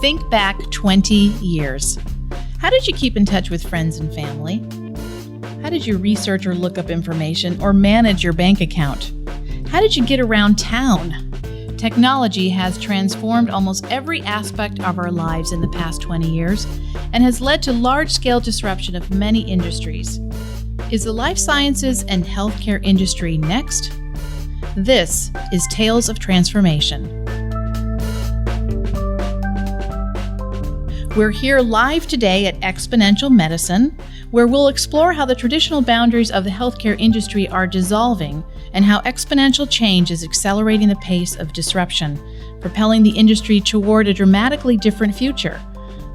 Think back 20 years. How did you keep in touch with friends and family? How did you research or look up information or manage your bank account? How did you get around town? Technology has transformed almost every aspect of our lives in the past 20 years and has led to large-scale disruption of many industries. Is the life sciences and healthcare industry next? This is Tales of Transformation. We're here live today at Exponential Medicine, where we'll explore how the traditional boundaries of the healthcare industry are dissolving and how exponential change is accelerating the pace of disruption, propelling the industry toward a dramatically different future.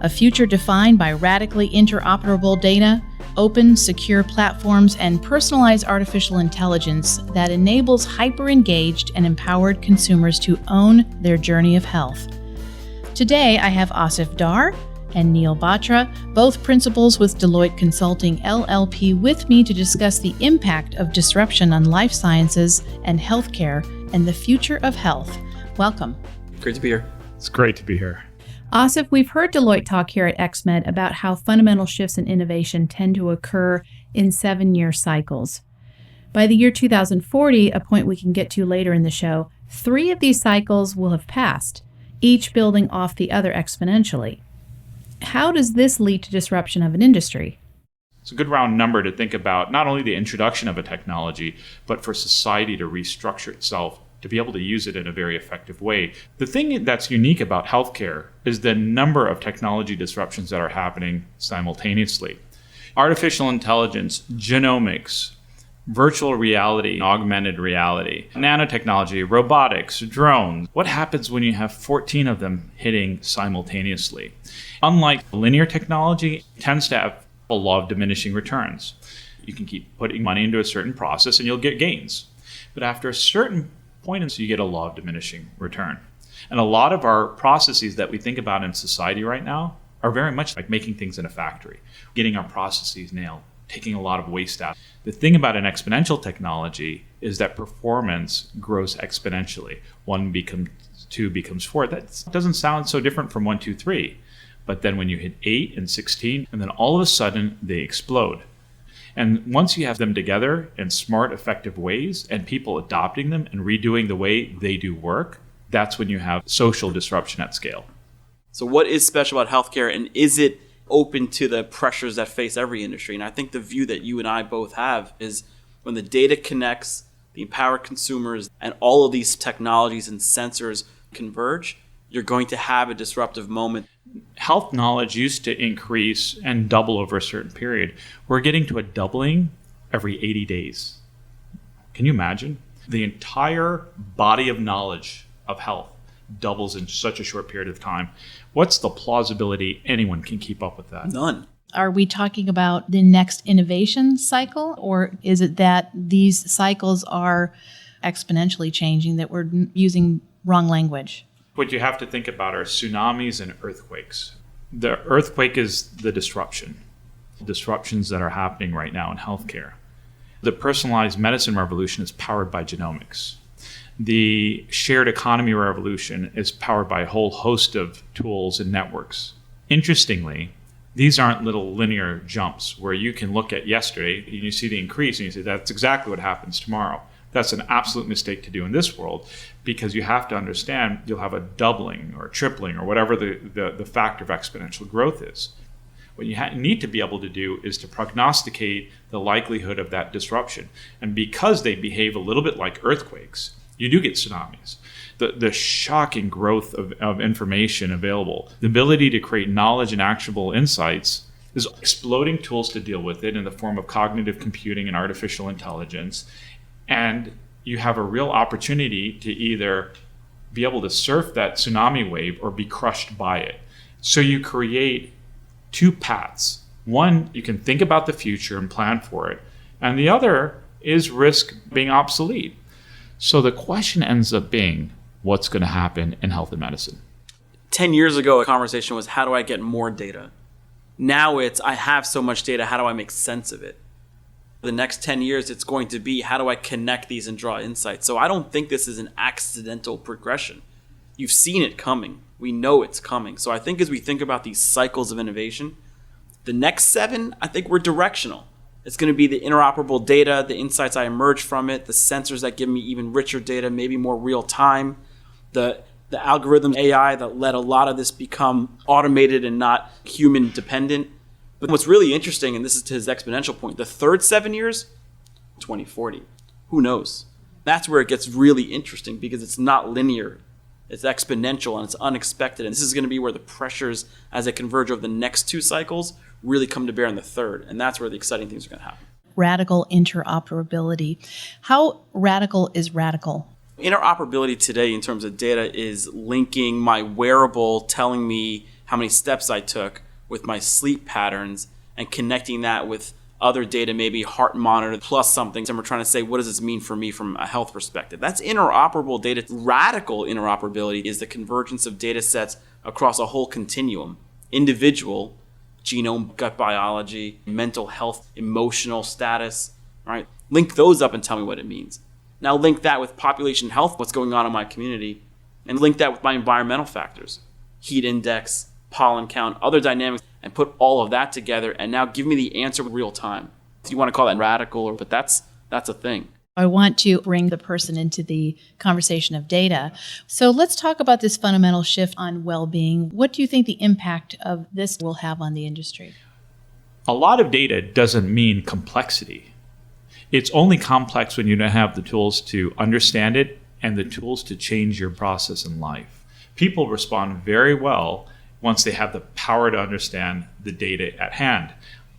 A future defined by radically interoperable data, open, secure platforms, and personalized artificial intelligence that enables hyper-engaged and empowered consumers to own their journey of health. Today, I have Asif Dar and Neil Batra, both principals with Deloitte Consulting LLP, with me to discuss the impact of disruption on life sciences and healthcare and the future of health. Welcome. Great to be here. It's great to be here. Asif, we've heard Deloitte talk here at XMed about how fundamental shifts in innovation tend to occur in 7-year cycles. By the year 2040, a point we can get to later in the show, 3 of these cycles will have passed, each building off the other exponentially. How does this lead to disruption of an industry? It's a good round number to think about not only the introduction of a technology, but for society to restructure itself to be able to use it in a very effective way. The thing that's unique about healthcare is the number of technology disruptions that are happening simultaneously. Artificial intelligence, genomics, virtual reality, augmented reality, nanotechnology, robotics, drones. What happens when you have 14 of them hitting simultaneously? Unlike linear technology, it tends to have a law of diminishing returns. You can keep putting money into a certain process and you'll get gains. But after a certain point, you get a law of diminishing return. And a lot of our processes that we think about in society right now are very much like making things in a factory, getting our processes nailed, taking a lot of waste out. The thing about an exponential technology is that performance grows exponentially. 1 becomes 2 becomes 4. That doesn't sound so different from 1, 2, 3. But then when you hit 8 and 16, and then all of a sudden they explode. And once you have them together in smart, effective ways and people adopting them and redoing the way they do work, that's when you have social disruption at scale. So what is special about healthcare, and is it open to the pressures that face every industry? And I think the view that you and I both have is when the data connects, the empowered consumers, and all of these technologies and sensors converge, you're going to have a disruptive moment. Health knowledge used to increase and double over a certain period. We're getting to a doubling every 80 days. Can you imagine? The entire body of knowledge of health doubles in such a short period of time. What's the plausibility anyone can keep up with that? None. Are we talking about the next innovation cycle, or is it that these cycles are exponentially changing, that we're using wrong language? What you have to think about are tsunamis and earthquakes. The earthquake is the disruptions that are happening right now in healthcare. The personalized medicine revolution is powered by genomics. The shared economy revolution is powered by a whole host of tools and networks. Interestingly, these aren't little linear jumps where you can look at yesterday and you see the increase and you say, that's exactly what happens tomorrow. That's an absolute mistake to do in this world, because you have to understand you'll have a doubling or a tripling or whatever the factor of exponential growth is. What you need to be able to do is to prognosticate the likelihood of that disruption. And because they behave a little bit like earthquakes, you do get tsunamis. The shocking growth of information available, the ability to create knowledge and actionable insights, is exploding tools to deal with it in the form of cognitive computing and artificial intelligence. And you have a real opportunity to either be able to surf that tsunami wave or be crushed by it. So you create 2 paths. One, you can think about the future and plan for it. And the other is risk being obsolete. So the question ends up being, what's going to happen in health and medicine? 10 years ago, a conversation was, how do I get more data? Now it's, I have so much data, how do I make sense of it? The next 10 years, it's going to be, how do I connect these and draw insights? So I don't think this is an accidental progression. You've seen it coming. We know it's coming. So I think as we think about these cycles of innovation, the next 7, I think we're directional. It's going to be the interoperable data, the insights I emerge from it, the sensors that give me even richer data, maybe more real time, the algorithm AI that let a lot of this become automated and not human dependent. But what's really interesting, and this is to his exponential point, the third 7 years, 2040. Who knows? That's where it gets really interesting because it's not linear. It's exponential and it's unexpected. And this is going to be where the pressures as they converge over the next 2 cycles really come to bear in the third. And that's where the exciting things are going to happen. Radical interoperability. How radical is radical? Interoperability today in terms of data is linking my wearable, telling me how many steps I took with my sleep patterns and connecting that with other data, maybe heart monitor plus something. And we're trying to say, what does this mean for me from a health perspective? That's interoperable data. Radical interoperability is the convergence of data sets across a whole continuum. Individual, genome, gut biology, mental health, emotional status, right? Link those up and tell me what it means. Now link that with population health, what's going on in my community, and link that with my environmental factors, heat index, pollen count, other dynamics, and put all of that together and now give me the answer in real time. If you want to call that radical, but that's a thing. I want to bring the person into the conversation of data. So let's talk about this fundamental shift on well-being. What do you think the impact of this will have on the industry? A lot of data doesn't mean complexity. It's only complex when you don't have the tools to understand it and the tools to change your process in life. People respond very well once they have the power to understand the data at hand.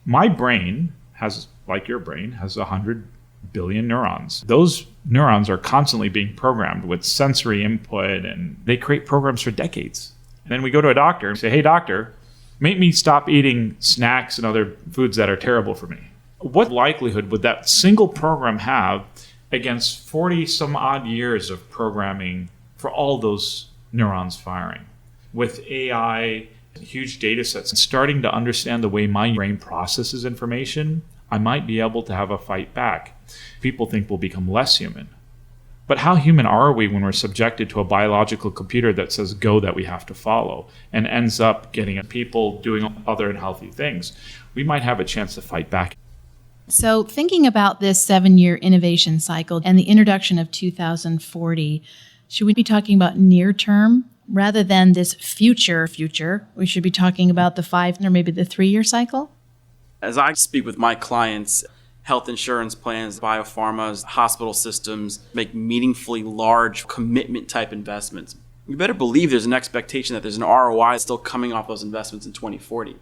My brain has, like your brain, has 100 billion neurons. Those neurons are constantly being programmed with sensory input, and they create programs for decades. And then we go to a doctor and say, hey, doctor, make me stop eating snacks and other foods that are terrible for me. What likelihood would that single program have against 40 some odd years of programming for all those neurons firing? With AI, huge data sets, and starting to understand the way my brain processes information, I might be able to have a fight back. People think we'll become less human. But how human are we when we're subjected to a biological computer that says go that we have to follow and ends up getting people doing other unhealthy things? We might have a chance to fight back. So thinking about this 7-year innovation cycle and the introduction of 2040, should we be talking about near term rather than this future? We should be talking about the 5 or maybe the 3-year cycle? As I speak with my clients, health insurance plans, biopharmas, hospital systems make meaningfully large commitment type investments. You better believe there's an expectation that there's an ROI still coming off those investments in 2040.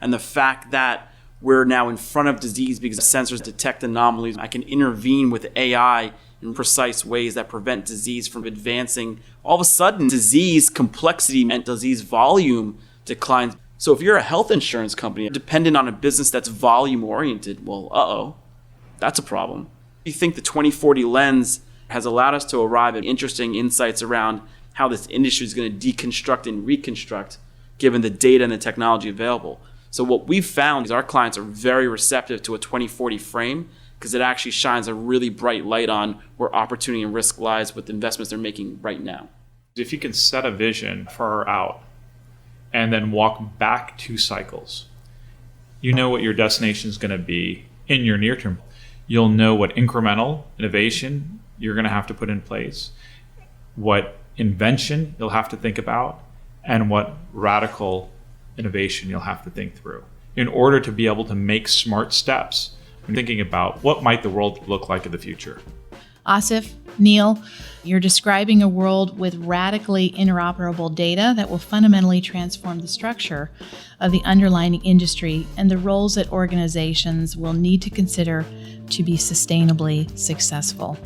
And the fact that we're now in front of disease because sensors detect anomalies, I can intervene with AI in precise ways that prevent disease from advancing. All of a sudden, disease complexity and disease volume declines. So if you're a health insurance company dependent on a business that's volume oriented, well, that's a problem. You think the 2040 lens has allowed us to arrive at interesting insights around how this industry is going to deconstruct and reconstruct given the data and the technology available. So what we've found is our clients are very receptive to a 2040 frame because it actually shines a really bright light on where opportunity and risk lies with the investments they're making right now. If you can set a vision far out and then walk back 2 cycles, you know what your destination is going to be in your near term. You'll know what incremental innovation you're going to have to put in place, what invention you'll have to think about, and what radical innovation you'll have to think through in order to be able to make smart steps and thinking about what might the world look like in the future. Asif, Neil, you're describing a world with radically interoperable data that will fundamentally transform the structure of the underlying industry and the roles that organizations will need to consider to be sustainably successful.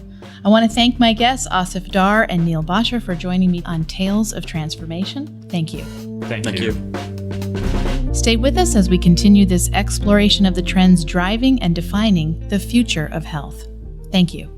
I want to thank my guests, Asif Dar and Neil Basha, for joining me on Tales of Transformation. Thank you. Thank you. Stay with us as we continue this exploration of the trends driving and defining the future of health. Thank you.